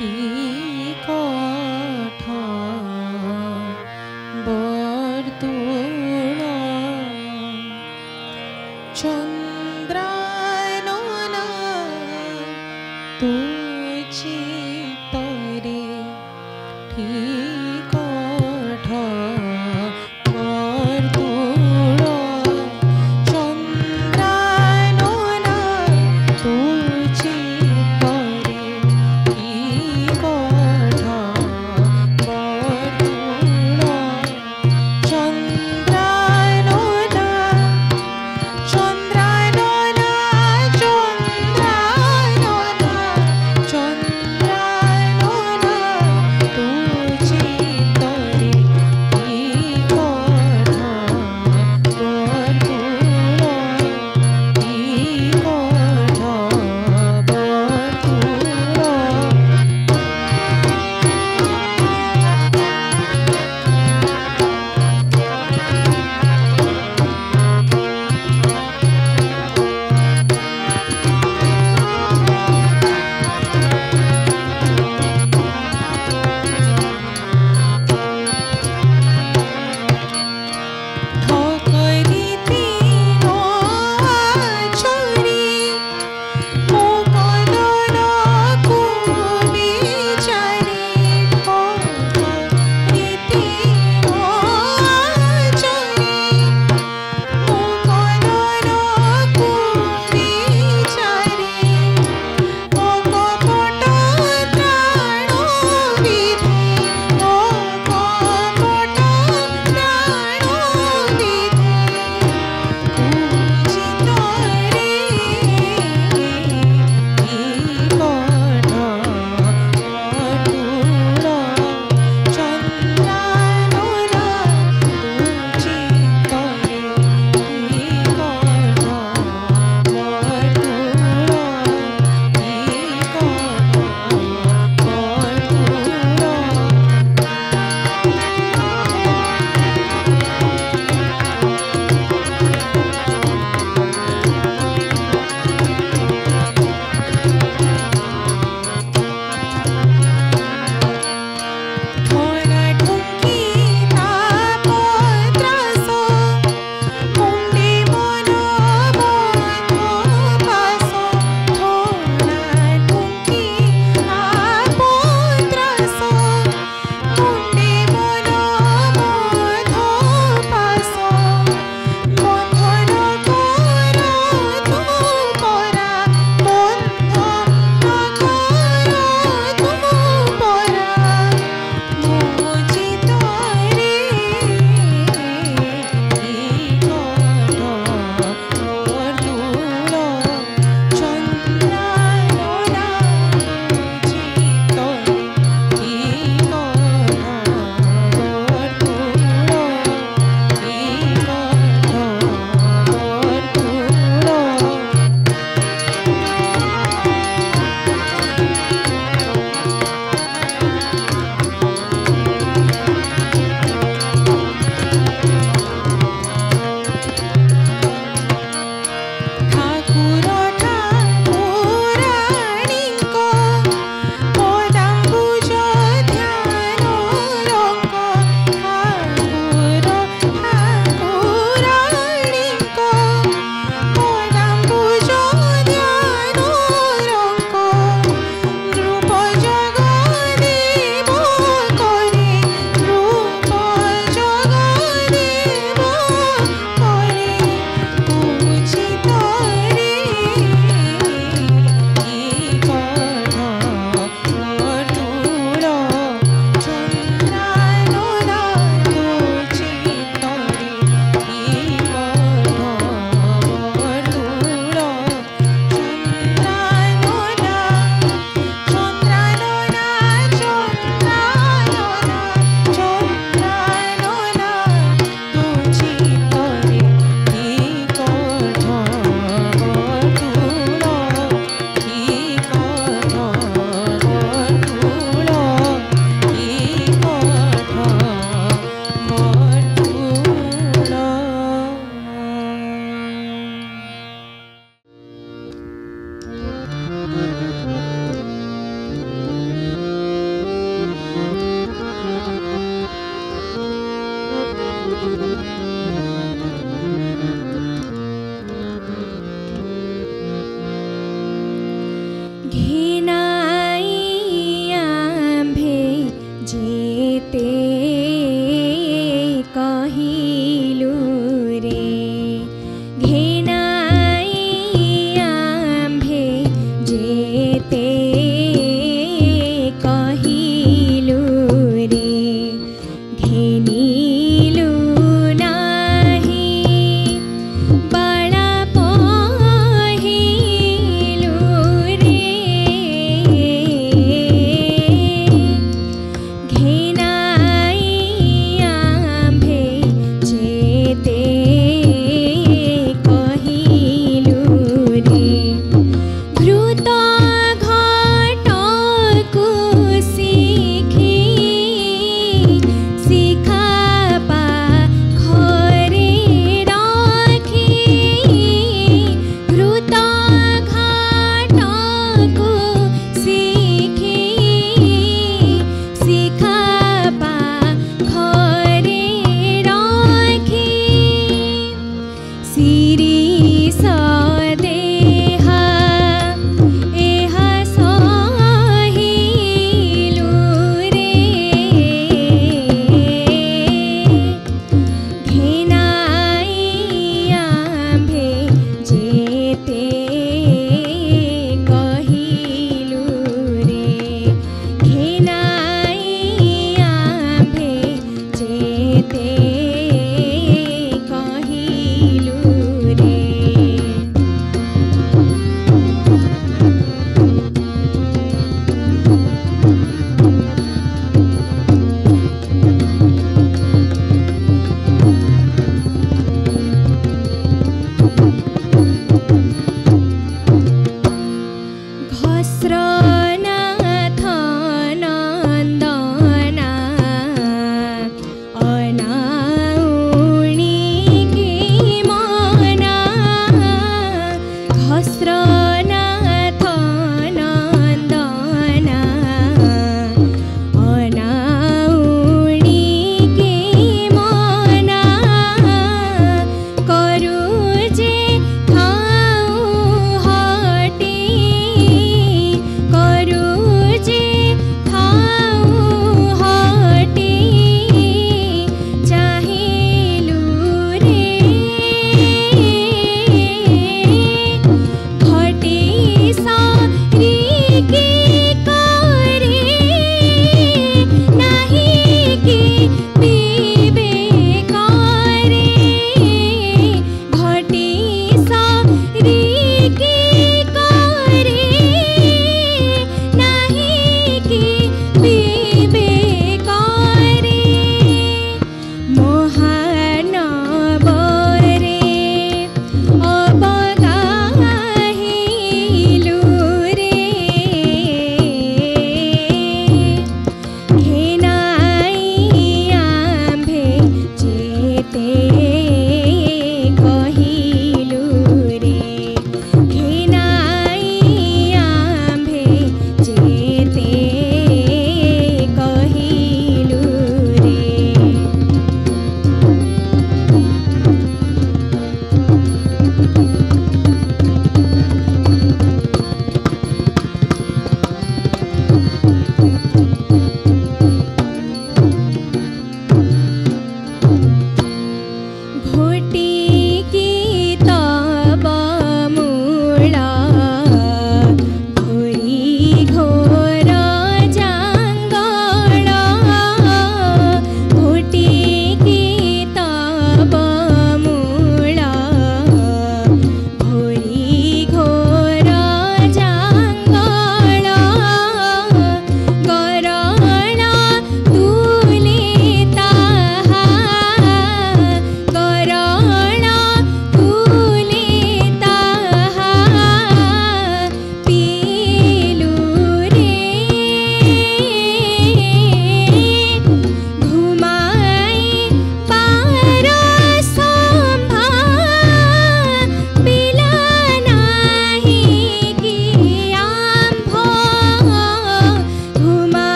ঠিক বর্তুল চন্দ্রায়ন তুচি তরে ঠিক বর্তুল চন্দ্রায়ন তুচি তরে ঠিক বর্তুল চন্দ্রায়ন চন্দ্রায়ন চন্দ্রায়ন घिनाई आम्भे जेते कहिलु रे घिनाई आम्भे जेते कहिलु रे घेनिलु नाही बडा पहिलु रे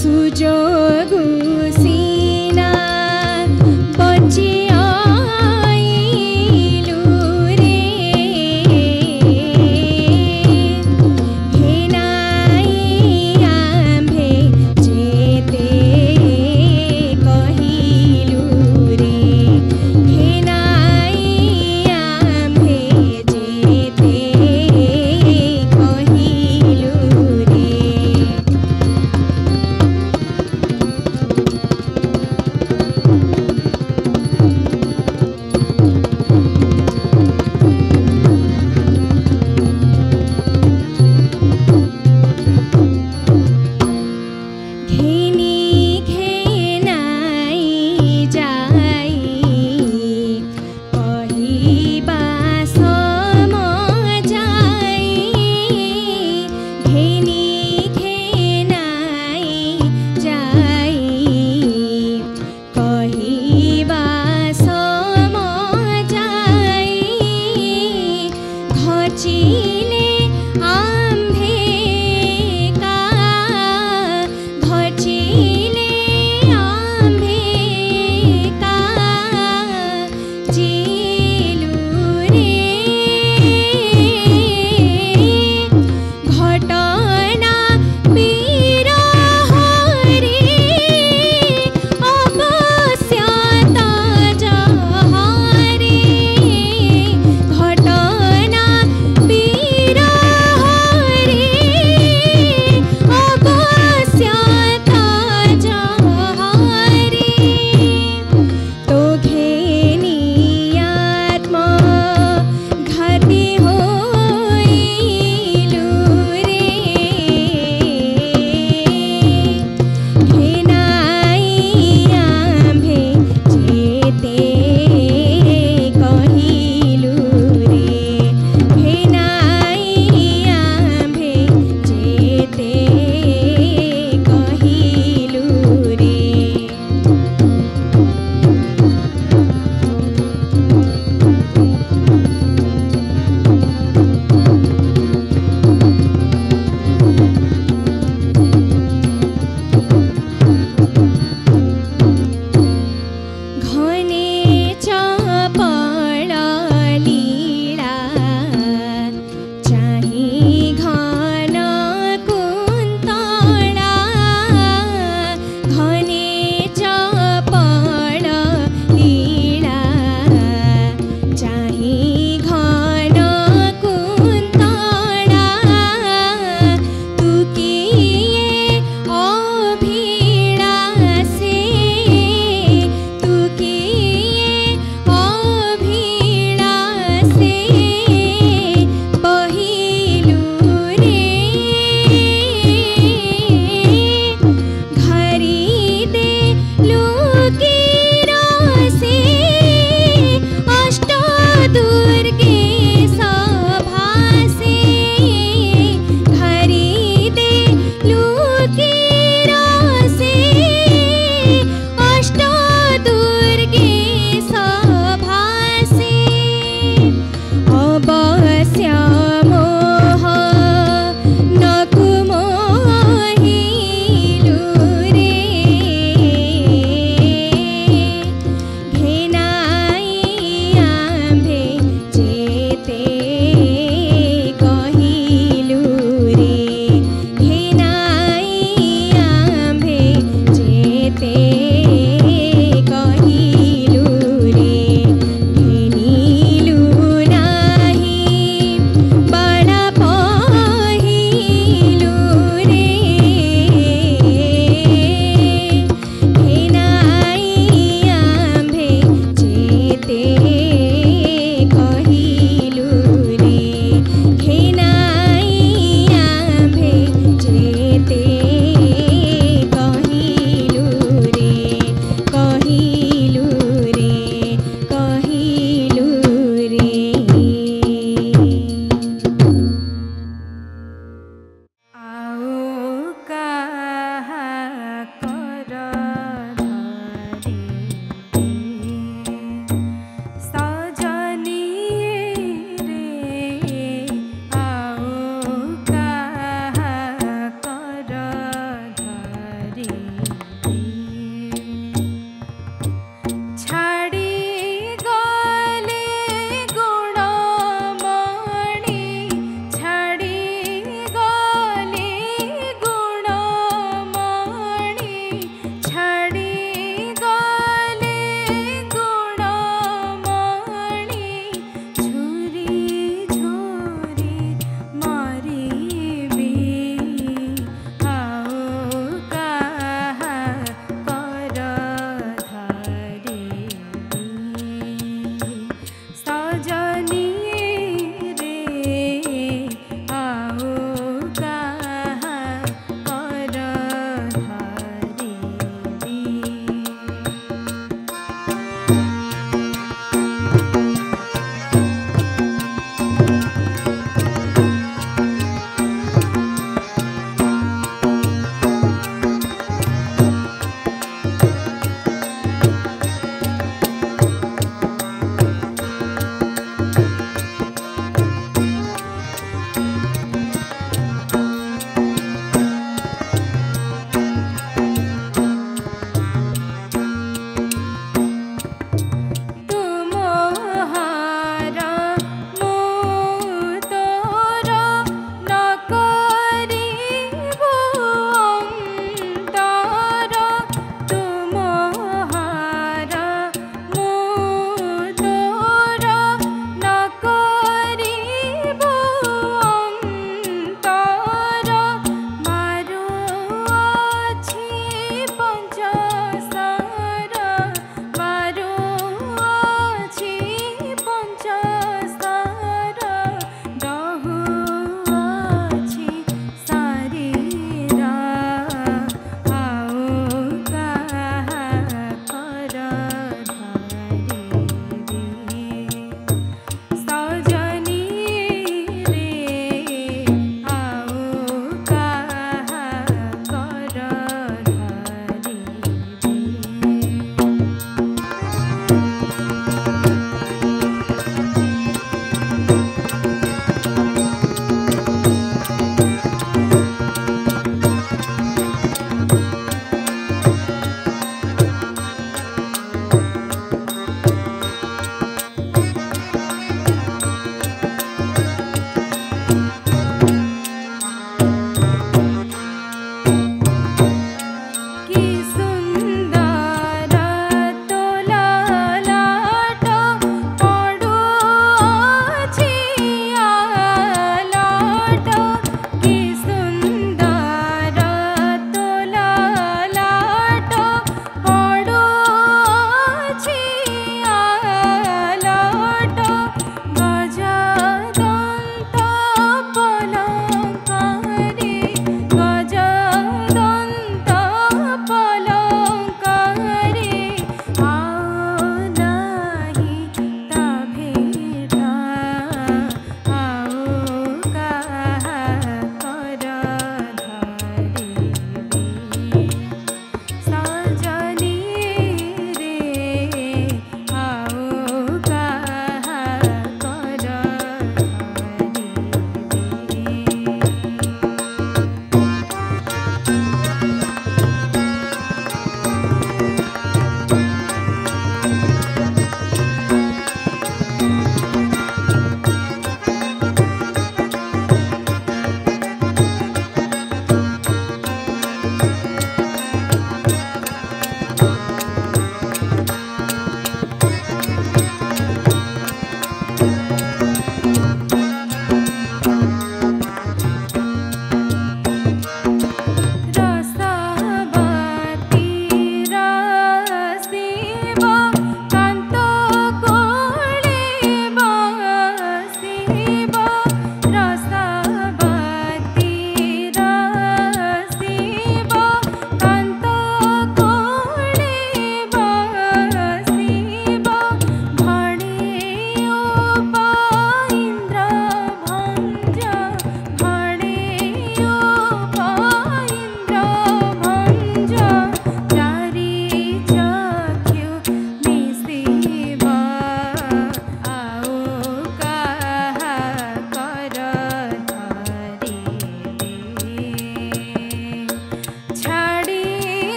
सुजोगु सीना बची आइलु रे हेनाई आम्भे जेते कहिलु रे हेनाई आम्भे जेते कहिलु रे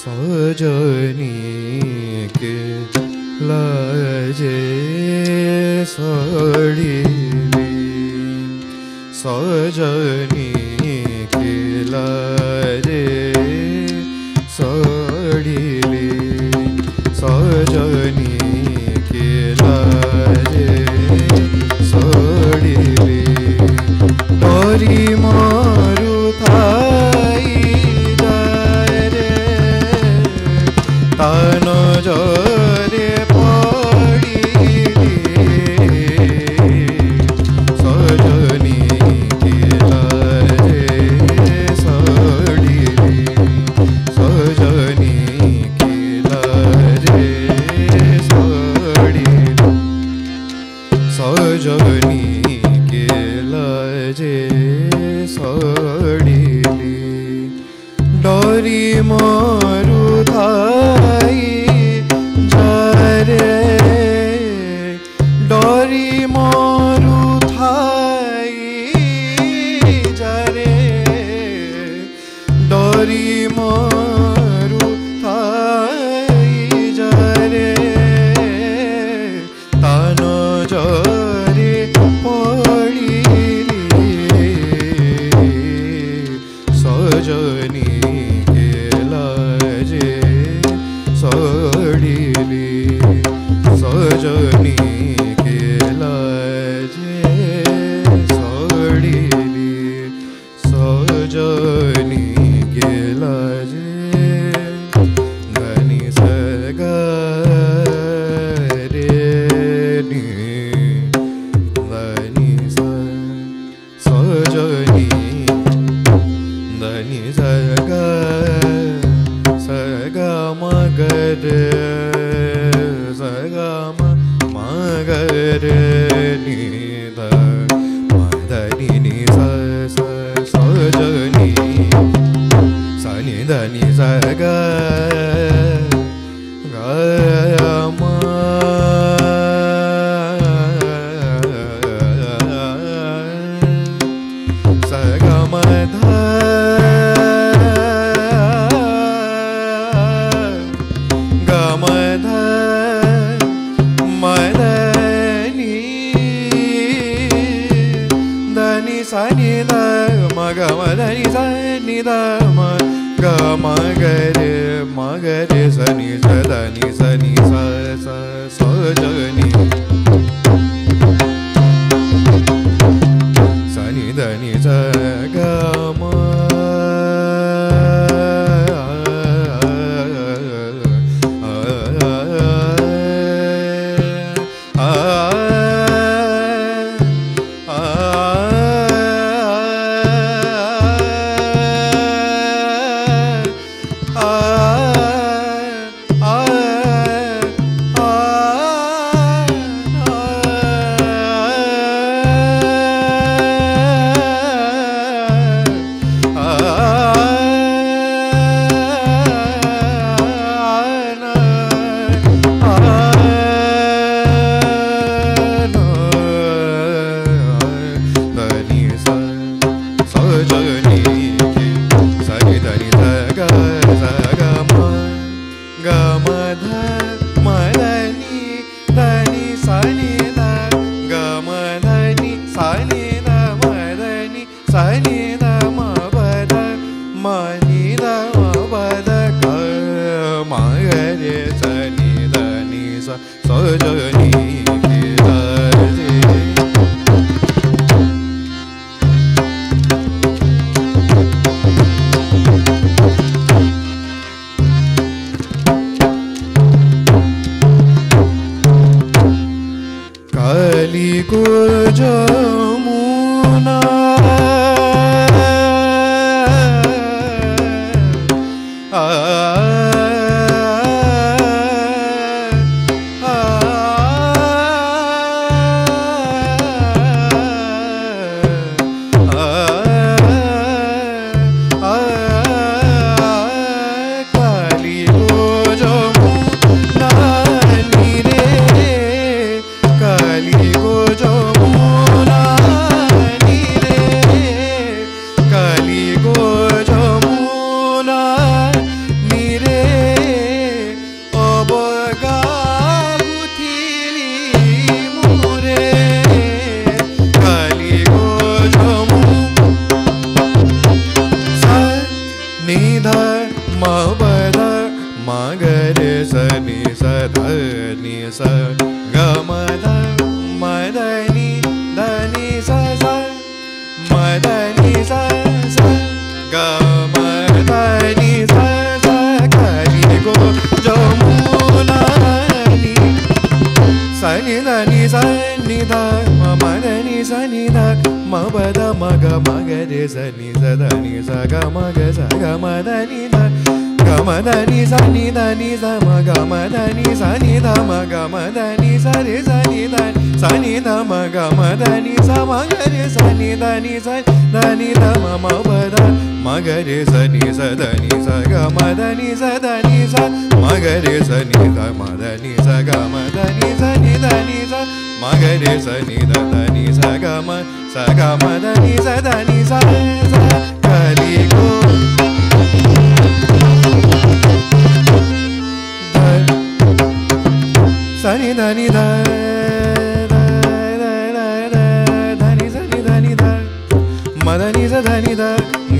सजनी के लाजे सड़ीली सजनी के लाजे सड़ीली सजनी के लाजे सड़ीली डरी मारू थाई तान जरे पड़ीली सजनी के लाजे सड़ीली सजनी के लाजे सड़ीली सजनी के लाजे सड़ीली डरी मारू थाई जरे डरी मारू थाई जरे डरी मारू थाई जरे तान जरे पड़ीली सजनी के लाजे सड़ीली सजनी के लाजे सड़ीली सजनी के लाजे धनी सगा रे नी धनी सजनी धनी सगा सगा मगर सगा मगर नी ध धनी नी सजनी सनी धनी सगा sani da ma ga ma da ni sa ni da ma ga ma ga re sa ni sa da ni sa sa ja ni sa ni da ni sa ga ma ma ga ma ga re sa ni sa da ni sa ga ma da ni da ga ma da ni sa ma ga ma da ni sa ni da ma ga ma da ni sa re sa ni da ma ga ma da ni sa ma ga re sa ni da ma ma ba da ma ga re sa ni sa da ni sa ga ma da ni sa ma ga re sa ni da ma da ni sa ga ma da ni sa ma ga re sa ni da ni sa ga ma da ni sa ka li ko sa ni da ni da ni sa ni da ni da ma da ni sa da ni da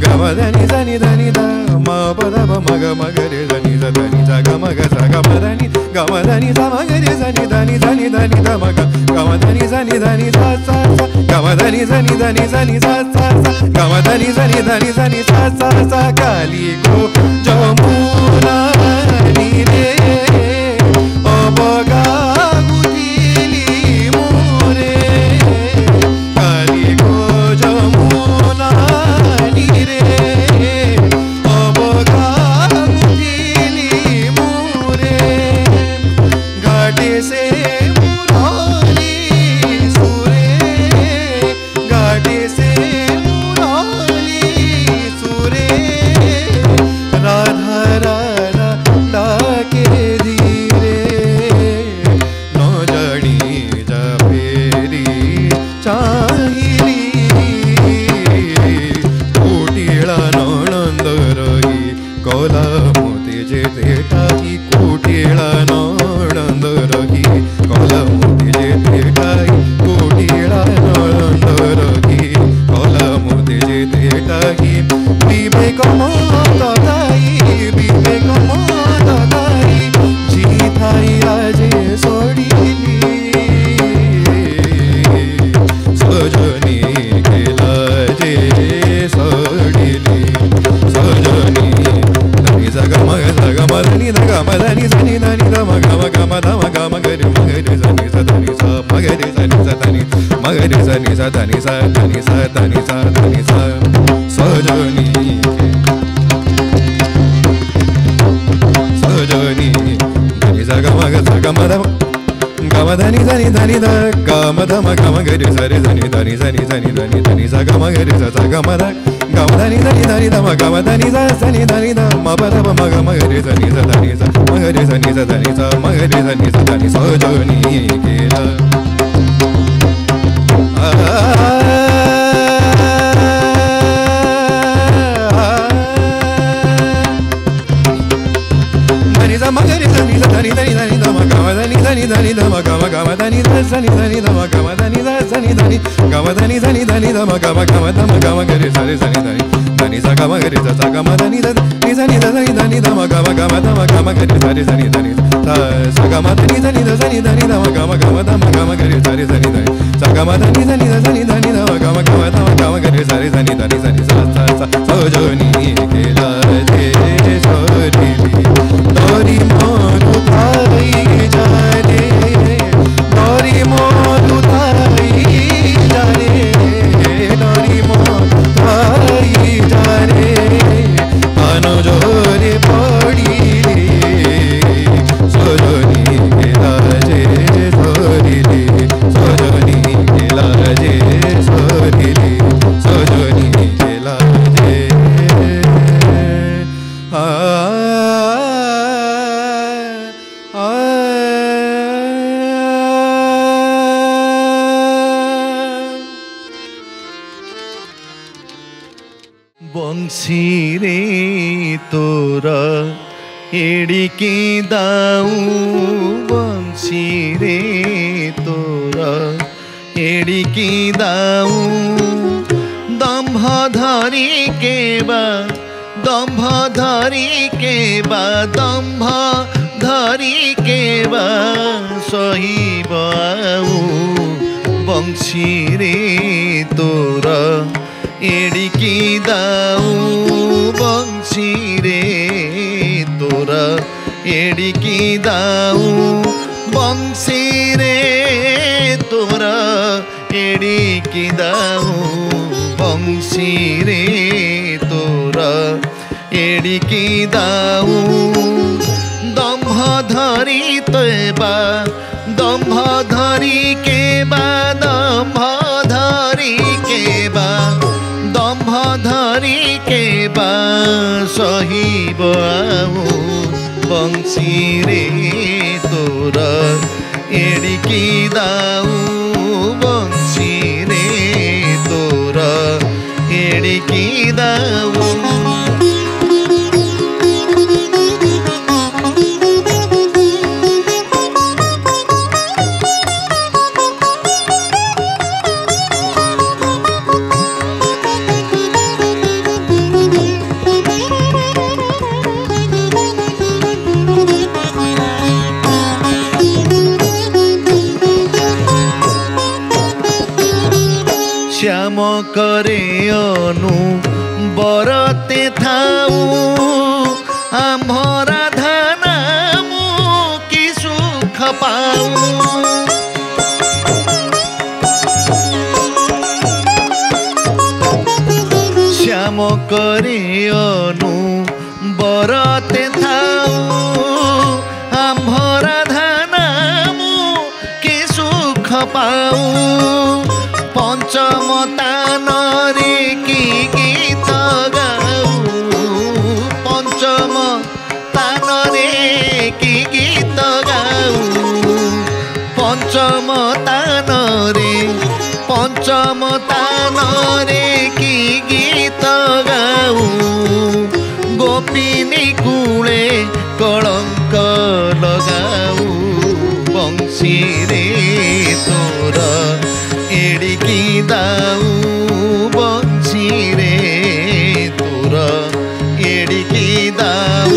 ga ma da ni sa ni da ni da ma pa da pa ma ga re sa ni da ni sa ga ma da ni ga ma da ni sa ma ga re sa ni da ni da ma ga ma da ni sa sa ga ma da ni sa sa ga ma da ni sa ka li ko jamuna ni re o boga gudili more kali ko jamuna ni re o boga gudili more घाटे से मुरारी सुरे घाटे से मुरारी सुरे राधा राधा डाके धीरे न जड़ी जपेरी चाहिरी कुटिला नंद रही कोला मोती जे देटाई कुटिला नंद रही कोला मोती जे देटाई कुटिला नंद रही कोला मोती जे देटाई विवेक माताई जीताई राजे सोडीली सजनी केला जे सोडीली सजनी धनी सा ग म धनी ध ग म धनी सा नि धनी ध म ग म ग म ध म ग म ग रे सा नि सा धनी सा म ग रे सा नि सा धनी म ग रे सा नि सा धनी सा सजनी सजनी धनी सा ग म ग ध ग म धनी सा नि धनी ध ग म ध म ग म ग रे सा रे सा नि धनी सा नि धनी सा ग म ग रे सा ग म ध ग म धनी ध म ग म धनी सा नि धनी ध म प ध प म ग म ग रे सा नि सा धनी सा म ग रे सा नि सा धनी सा म ग रे सा नि सा धनी सजनी केला धनी सा म ग रे सा नि सा धनी ध म ग म धनी ध म ग म ग म धनी ध सा नि ध म ग म धनी ध सा नि धनी ग म धनी ध म ग म ग म ध म ग म ग रे सा रे सा नि धनी सा ग म ग रे सा ग म धनी ध नि सा नि ध ध म ग म ग म ध म ग म ग रे सा रे सा नि धनी सा ग म धनी ध सा नि ध म ग म ग म ध म ग म ग रे सा रे सा नि धनी सा ग म धनी ध सा नि ध म ग म ग म ध म ग म ग रे सा रे सा नि धनी सा सजनी केला जे सोडीली तोरी मन उठाई जाने तोरी मन उठाई जाने तोरी मन उठाई जाने कानो जोरे पड़ी सजनी केला जे सोडीली सजनी केला जे सोडीली सजनी केला जे बंशी रे तोरा एड़िके दाऊ बंशी रे तोरा एड़िके दाऊ दम्भ धरी केबा दम्भ धरी केबा दम्भ धरी केबा सहिबाऊ बंशी रे तोरा एड़िकी दाऊ बंशी रे तोरा एड़िकी दाऊ बंशी रे तोरा एड़िकी दाऊ ବଂଶୀ ରେ ତୋର ଏଡ଼ିକି ଦାଉ ଦମ୍ଭ ଧରି ତେବା ଦମ୍ଭ ଧରି କେବା ଦମ୍ଭ ଧରି କେବା ଦମ୍ଭ ଧରି କେବା ସହିବ ଆଉ ବଂଶୀ ରେ ତୋର ଏଡ଼ିକି ଦାଉ ବଂଶୀ ରେ ତୋର ଏଡ଼ିକି ଦାଉ শ্যাম করে অনু বরতে থাউ আম্ভরা ধানামু কি সুখ পাউ শ্যাম করে অনু বরতে থাউ আম্ভরা ধানামু কি সুখ পাউ পঞ্চম তানরে কি গীত গাউ পঞ্চম তানরে কি গীত গাউ পঞ্চম তানরে কি গীত গাউ গোপিনী কূলে কলঙ্ক লগাউ বংশী রে তোর এড়িকি দাউ বংশী রে তোর এড়িকি দাউ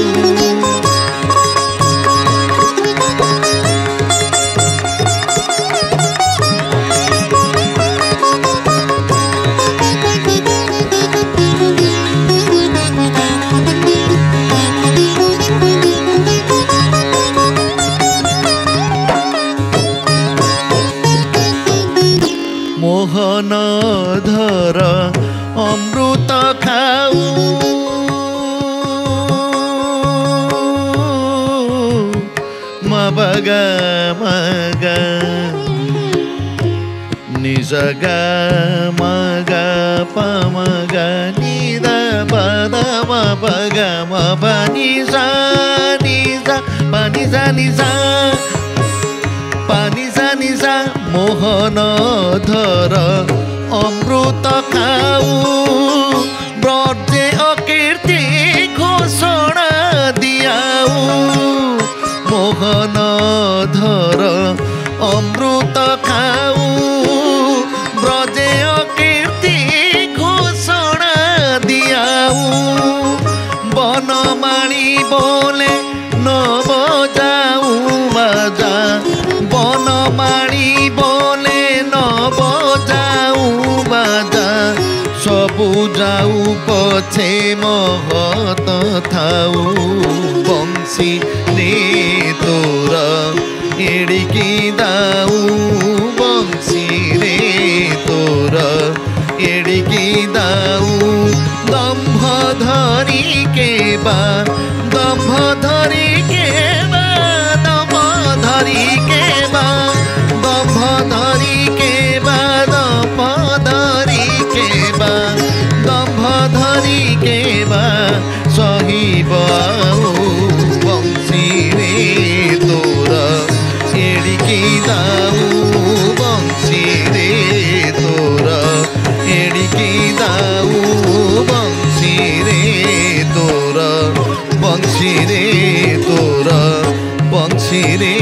মোহন ধর অমৃত খাউ মবগা মগা নিজগা মগা পমগা নিদ পদ মবগা মব নিজা নিজা পনিজা নিজা পানিজা নিজা মোহন ধর অমৃত খাউ ব্রজে অকীর্তি ঘোষণা দিয়াউ মোহন ধর অমৃত খাউ ব্রজে অকীর্তি ঘোষণা দিয়াউ বনমালী বলে নব যাউ বাজা বনমালী বলে নব যাউ বাজা সবু যাউ পছে মহত থাউ বংশী রে তোর এড়িকি দাউ বংশী রে তোর এড়িকি দাউ দম্ভ ধরি কেবা দম্ভ ধরি কেবা দম্ভ ধরি কেবা দম্ভ ধরি কেবা দম্ভ ধরি কেবা দম্ভ ধরি কেবা সহিব আউ বংশী রে তোর এড়িকি দাউ বংশী রে তোর এড়িকি দাউ বংশী রে তোর বংশী রে তোর বংশী রে